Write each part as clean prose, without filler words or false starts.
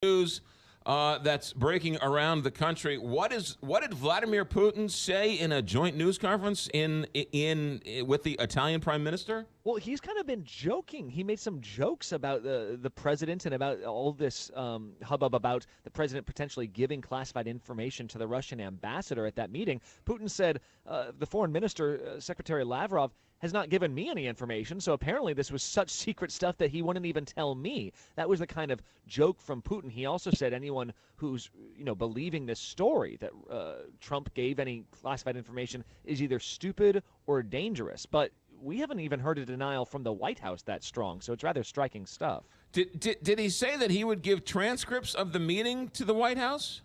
News that's breaking around the country. What did Vladimir Putin say in a joint news conference in with the Italian Prime Minister? Well, he's kind of been joking. He made some jokes about the president and about all this hubbub about the president potentially giving classified information to the Russian ambassador at that meeting. Putin said the foreign minister, Secretary Lavrov, has not given me any information, so apparently this was such secret stuff that he wouldn't even tell me. That was the kind of joke from Putin. He also said anyone who's believing this story that Trump gave any classified information is either stupid or dangerous. But we haven't even heard a denial from the White House that strong, so it's rather striking stuff. Did he say that he would give transcripts of the meeting to the White House?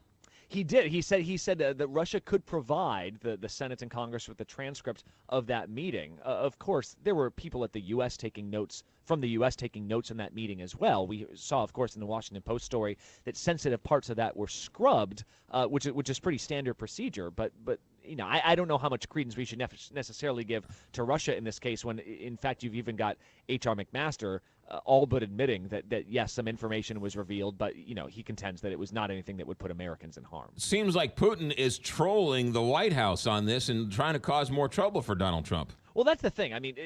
He did. He said that Russia could provide the Senate and Congress with the transcript of that meeting. Of course, there were people at the U.S. taking notes from the U.S. taking notes in that meeting as well. We saw, of course, in the Washington Post story that sensitive parts of that were scrubbed, which is pretty standard procedure. But I don't know how much credence we should necessarily give to Russia in this case when, in fact, you've even got H.R. McMaster all but admitting that, yes, some information was revealed, but, he contends that it was not anything that would put Americans in harm. Seems like Putin is trolling the White House on this and trying to cause more trouble for Donald Trump. Well, that's the thing. I mean,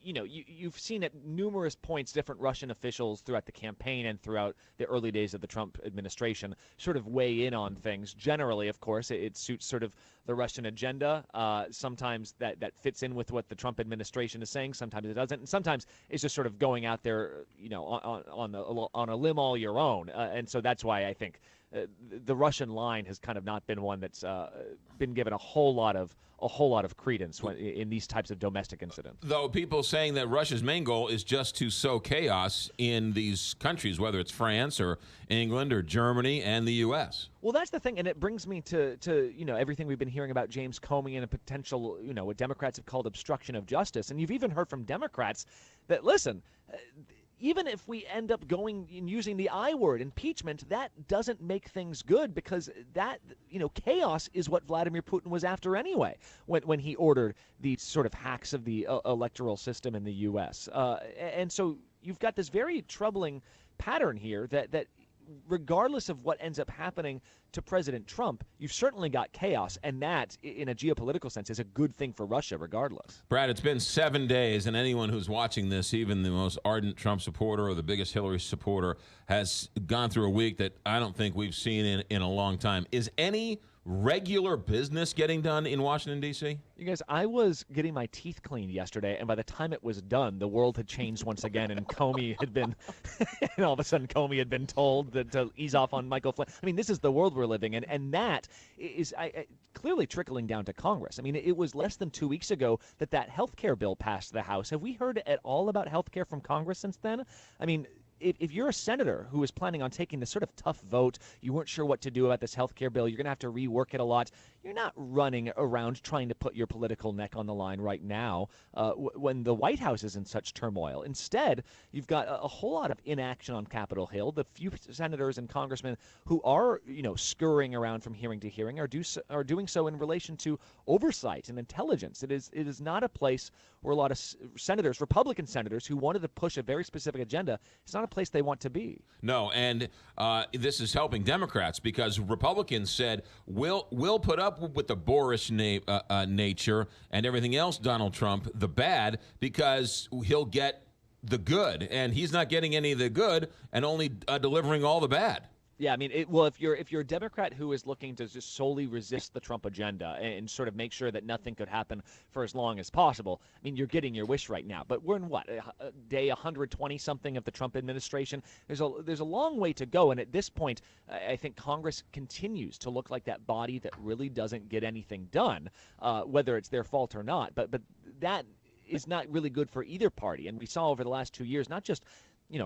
you've seen at numerous points different Russian officials throughout the campaign and throughout the early days of the Trump administration sort of weigh in on things. Generally, of course, it suits sort of the Russian agenda. Sometimes that fits in with what the Trump administration is saying. Sometimes it doesn't. And sometimes it's just sort of going out there, on a limb all your own. And so that's why I think the Russian line has kind of not been one that's been given a whole lot of credence in these types of domestic incidents. Though people saying that Russia's main goal is just to sow chaos in these countries, whether it's France or England or Germany and the U.S. Well, that's the thing, and it brings me to everything we've been hearing about James Comey and a potential, what Democrats have called obstruction of justice. And you've even heard from Democrats that, listen, even if we end up going and using the I word, impeachment, that doesn't make things good because that, chaos is what Vladimir Putin was after anyway when he ordered these sort of hacks of the electoral system in the U.S. And so you've got this very troubling pattern here that regardless of what ends up happening to President Trump, you've certainly got chaos, and that, in a geopolitical sense, is a good thing for Russia regardless. Brad, it's been 7 days, and anyone who's watching this, even the most ardent Trump supporter or the biggest Hillary supporter, has gone through a week that I don't think we've seen in a long time. Is any regular business getting done in Washington, D.C.? You guys, I was getting my teeth cleaned yesterday, and by the time it was done, the world had changed once again, and Comey had been, and all of a sudden Comey had been told to ease off on Michael Flynn. I mean, this is the world we're living in, and that is clearly trickling down to Congress. I mean, it was less than 2 weeks ago that health care bill passed the House. Have we heard at all about health care from Congress since then? I mean, if you're a senator who is planning on taking this sort of tough vote, you weren't sure what to do about this health care bill, you're going to have to rework it a lot, you're not running around trying to put your political neck on the line right now when the White House is in such turmoil. Instead, you've got a whole lot of inaction on Capitol Hill. The few senators and congressmen who are, scurrying around from hearing to hearing are doing so in relation to oversight and intelligence. It is not a place where a lot of senators, Republican senators, who wanted to push a very specific agenda, it's not a place they want to be. No, and this is helping Democrats because Republicans said, we'll put up with the boorish nature and everything else, Donald Trump, the bad, because he'll get the good. And he's not getting any of the good and only delivering all the bad. Yeah, I mean, if you're a Democrat who is looking to just solely resist the Trump agenda and sort of make sure that nothing could happen for as long as possible, I mean, you're getting your wish right now. But we're in day 120 something of the Trump administration. There's a long way to go, and at this point, I think Congress continues to look like that body that really doesn't get anything done, whether it's their fault or not. But that is not really good for either party, and we saw over the last 2 years not just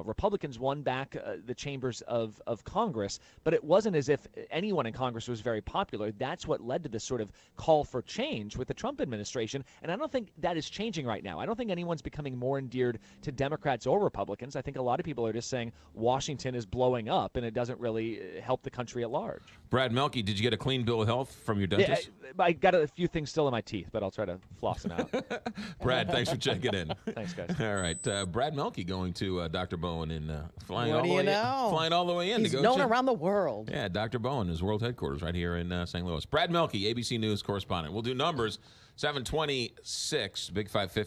Republicans won back the chambers of Congress, but it wasn't as if anyone in Congress was very popular. That's what led to this sort of call for change with the Trump administration, and I don't think that is changing right now. I don't think anyone's becoming more endeared to Democrats or Republicans. I think a lot of people are just saying Washington is blowing up, and it doesn't really help the country at large. Brad Melke, did you get a clean bill of health from your dentist? Yeah, I got a few things still in my teeth, but I'll try to floss them out. Brad, thanks for checking in. Thanks, guys. All right. Brad Melke going to Dr. Dr. Bowen in flying What all do the you way know? flying all the way in He's to go known check. around the world. Yeah, Dr. Bowen is world headquarters right here in St. Louis. Brad Melke, ABC News correspondent. We'll do numbers 726, Big 550.